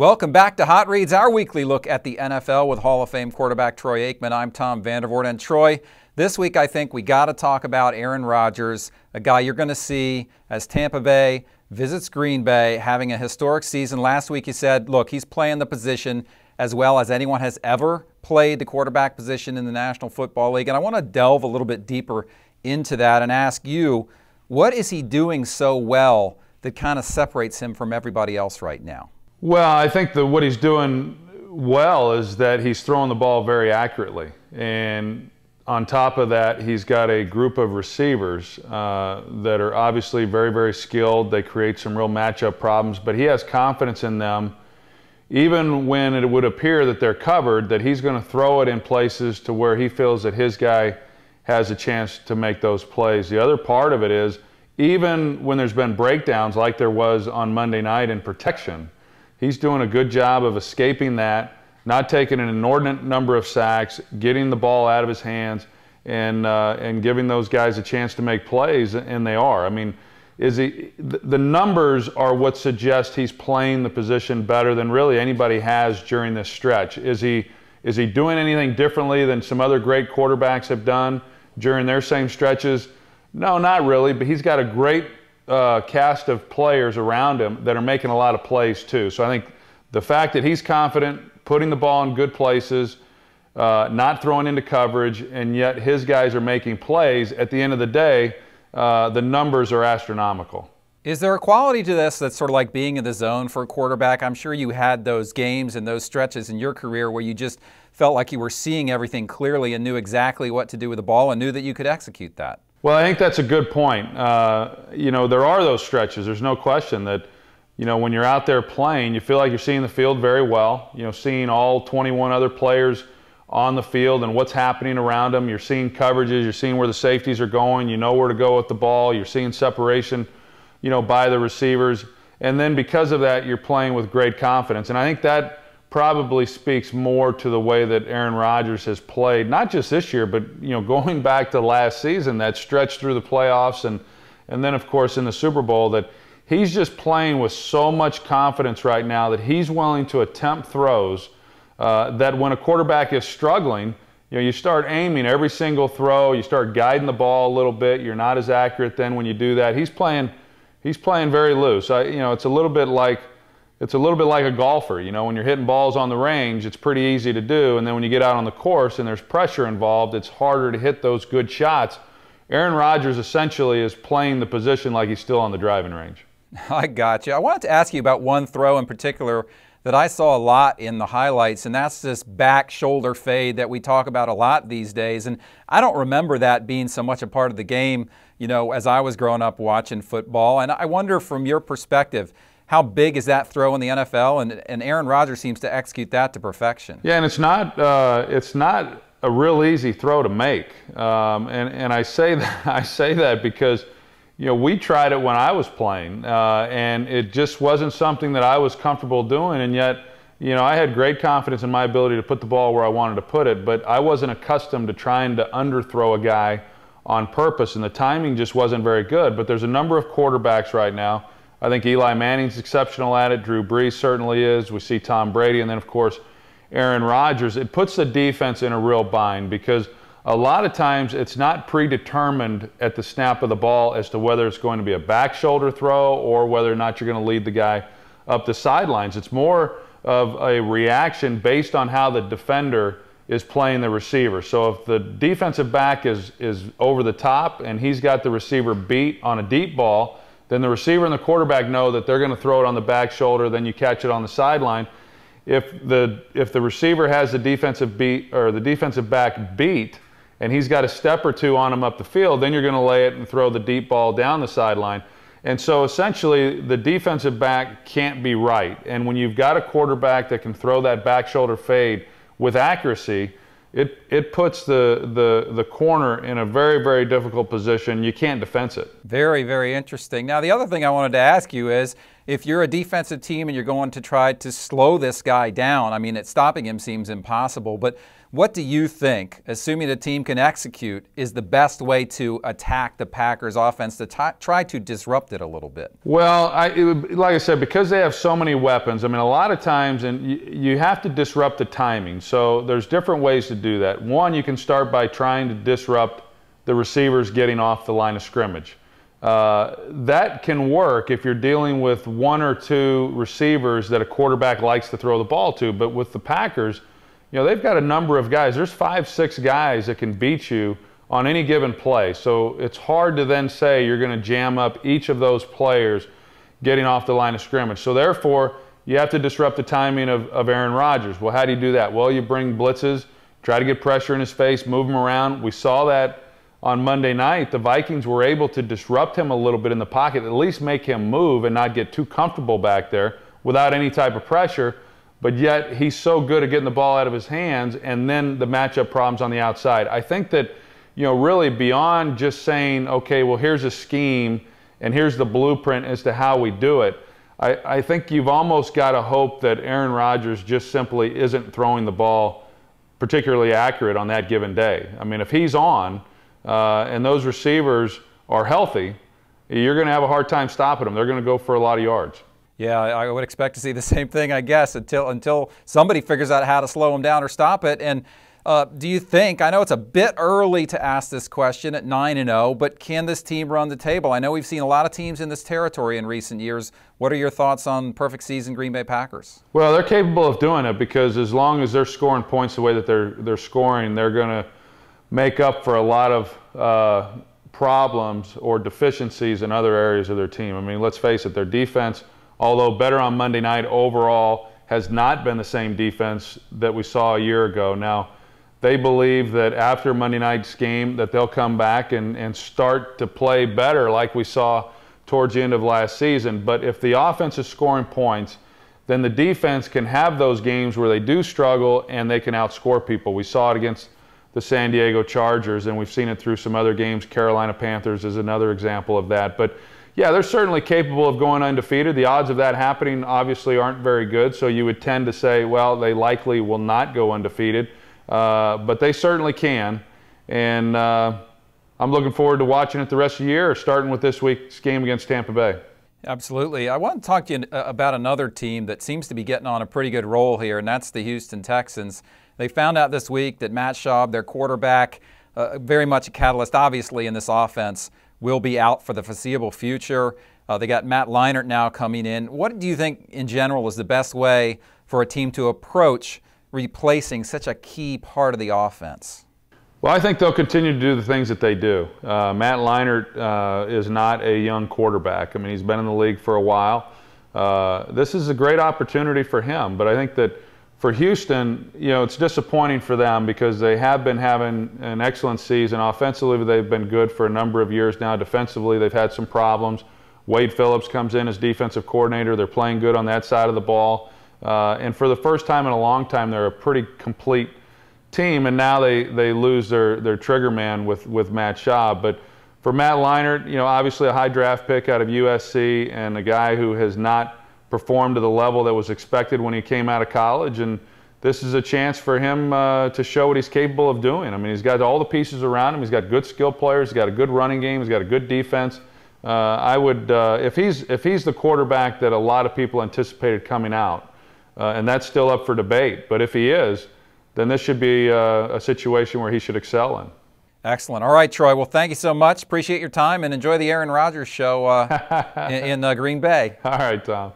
Welcome back to Hot Reads, our weekly look at the NFL with Hall of Fame quarterback Troy Aikman. I'm Tom Vandervoort. And Troy, this week I think we got to talk about Aaron Rodgers, a guy you're going to see as Tampa Bay visits Green Bay, having a historic season. Last week you said, look, he's playing the position as well as anyone has ever played the quarterback position in the National Football League. And I want to delve a little bit deeper into that and ask you, what is he doing so well that kind of separates him from everybody else right now? Well, I think that what he's doing well is that he's throwing the ball very accurately. And on top of that, he's got a group of receivers that are obviously very, very skilled. They create some real matchup problems, but he has confidence in them, even when it would appear that they're covered, that he's going to throw it in places to where he feels that his guy has a chance to make those plays. The other part of it is, even when there's been breakdowns like there was on Monday night in protection, he's doing a good job of escaping that, not taking an inordinate number of sacks, getting the ball out of his hands, and giving those guys a chance to make plays, and they are. I mean, the numbers are what suggest he's playing the position better than really anybody has during this stretch. Is he doing anything differently than some other great quarterbacks have done during their same stretches? No, not really, but he's got a great cast of players around him that are making a lot of plays too. So I think the fact that he's confident, putting the ball in good places, not throwing into coverage, and yet his guys are making plays, at the end of the day, the numbers are astronomical. Is there a quality to this that's sort of like being in the zone for a quarterback? I'm sure you had those games and those stretches in your career where you just felt like you were seeing everything clearly and knew exactly what to do with the ball and knew that you could execute that. Well, I think that's a good point. You know, there are those stretches. There's no question that, you know, when you're out there playing, you feel like you're seeing the field very well. You know, seeing all 21 other players on the field and what's happening around them. You're seeing coverages. You're seeing where the safeties are going. You know where to go with the ball. You're seeing separation, you know, by the receivers. And then because of that, you're playing with great confidence. And I think that probably speaks more to the way that Aaron Rodgers has played, not just this year, but, you know, going back to last season, that stretch through the playoffs and then, of course, in the Super Bowl, that he's just playing with so much confidence right now that he's willing to attempt throws that when a quarterback is struggling, you know, you start aiming every single throw, you start guiding the ball a little bit, you're not as accurate then when you do that. He's playing very loose. You know, it's a little bit like a golfer. You know, when you're hitting balls on the range, it's pretty easy to do, and then when you get out on the course and there's pressure involved, it's harder to hit those good shots. Aaron Rodgers essentially is playing the position like he's still on the driving range. I got you. I wanted to ask you about one throw in particular that I saw a lot in the highlights, and that's this back shoulder fade that we talk about a lot these days. And I don't remember that being so much a part of the game, you know, as I was growing up watching football. And I wonder, from your perspective, how big is that throw in the NFL? And Aaron Rodgers seems to execute that to perfection. Yeah, and it's not a real easy throw to make. And I say that because, you know, we tried it when I was playing, and it just wasn't something that I was comfortable doing. And yet, you know, I had great confidence in my ability to put the ball where I wanted to put it, but I wasn't accustomed to trying to underthrow a guy on purpose, and the timing just wasn't very good. But there's a number of quarterbacks right now. I think Eli Manning's exceptional at it. Drew Brees certainly is. We see Tom Brady, and then, of course, Aaron Rodgers. It puts the defense in a real bind because a lot of times it's not predetermined at the snap of the ball as to whether it's going to be a back shoulder throw or whether or not you're going to lead the guy up the sidelines. It's more of a reaction based on how the defender is playing the receiver. So if the defensive back is over the top and he's got the receiver beat on a deep ball, then the receiver and the quarterback know that they're going to throw it on the back shoulder, then you catch it on the sideline. If the receiver has the defensive back beat and he's got a step or two on him up the field, then you're going to lay it and throw the deep ball down the sideline. And so essentially the defensive back can't be right. And when you've got a quarterback that can throw that back shoulder fade with accuracy, it puts the corner in a very, very difficult position. You can't defense it. Very, very interesting. Now, the other thing I wanted to ask you is, if you're a defensive team and you're going to try to slow this guy down, I mean, stopping him seems impossible, but What do you think, assuming the team can execute, is the best way to attack the Packers offense to try to disrupt it a little bit? Well, like I said, because they have so many weapons, I mean, a lot of times, and you have to disrupt the timing. So there's different ways to do that. One, you can start by trying to disrupt the receivers getting off the line of scrimmage. That can work if you're dealing with one or two receivers that a quarterback likes to throw the ball to. But with the Packers, they've got a number of guys. There's 5, 6 guys that can beat you on any given play. So it's hard to then say you're going to jam up each of those players getting off the line of scrimmage. So therefore, you have to disrupt the timing of Aaron Rodgers. Well, how do you do that? Well, you bring blitzes, try to get pressure in his face, move him around. We saw that on Monday night. The Vikings were able to disrupt him a little bit in the pocket, at least make him move and not get too comfortable back there without any type of pressure. But yet he's so good at getting the ball out of his hands, and then the matchup problems on the outside. I think that, really beyond just saying, okay, well, here's a scheme and here's the blueprint as to how we do it, I think you've almost got to hope that Aaron Rodgers just simply isn't throwing the ball particularly accurate on that given day. I mean, if he's on, and those receivers are healthy, you're going to have a hard time stopping them. They're going to go for a lot of yards. Yeah, I would expect to see the same thing, I guess, until somebody figures out how to slow them down or stop it. And do you think, I know it's a bit early to ask this question at 9-0, but can this team run the table? I know we've seen a lot of teams in this territory in recent years. What are your thoughts on perfect season Green Bay Packers? Well, they're capable of doing it, because as long as they're scoring points the way that they're scoring, they're going to make up for a lot of problems or deficiencies in other areas of their team. I mean, let's face it, their defense, although better on Monday night overall, has not been the same defense that we saw a year ago. Now, they believe that after Monday night's game that they'll come back and start to play better like we saw towards the end of last season. But if the offense is scoring points, then the defense can have those games where they do struggle and they can outscore people. We saw it against the San Diego Chargers, and we've seen it through some other games. Carolina Panthers is another example of that. But yeah, they're certainly capable of going undefeated. The odds of that happening obviously aren't very good, so you would tend to say, well, they likely will not go undefeated. But they certainly can, and I'm looking forward to watching it the rest of the year, starting with this week's game against Tampa Bay. Absolutely. I want to talk to you about another team that seems to be getting on a pretty good roll here, and that's the Houston Texans. They found out this week that Matt Schaub, their quarterback, very much a catalyst, obviously, in this offense, will be out for the foreseeable future. They got Matt Leinart now coming in. What do you think, in general, is the best way for a team to approach replacing such a key part of the offense? Well, I think they'll continue to do the things that they do. Matt Leinart is not a young quarterback. I mean, he's been in the league for a while. This is a great opportunity for him, but I think that for Houston, it's disappointing for them because they have been having an excellent season. Offensively, they've been good for a number of years now. Defensively, they've had some problems. Wade Phillips comes in as defensive coordinator. They're playing good on that side of the ball. And for the first time in a long time, they're a pretty complete team. And now they lose their trigger man with Matt Schaub. But for Matt Leinart, obviously a high draft pick out of USC and a guy who has not performed to the level that was expected when he came out of college, and this is a chance for him to show what he's capable of doing. I mean, he's got all the pieces around him. He's got good skill players. He's got a good running game. He's got a good defense. I would, if he's the quarterback that a lot of people anticipated coming out, and that's still up for debate, but if he is, then this should be a situation where he should excel in. Excellent. All right, Troy. Well, thank you so much. Appreciate your time, and enjoy the Aaron Rodgers show in Green Bay. All right, Tom.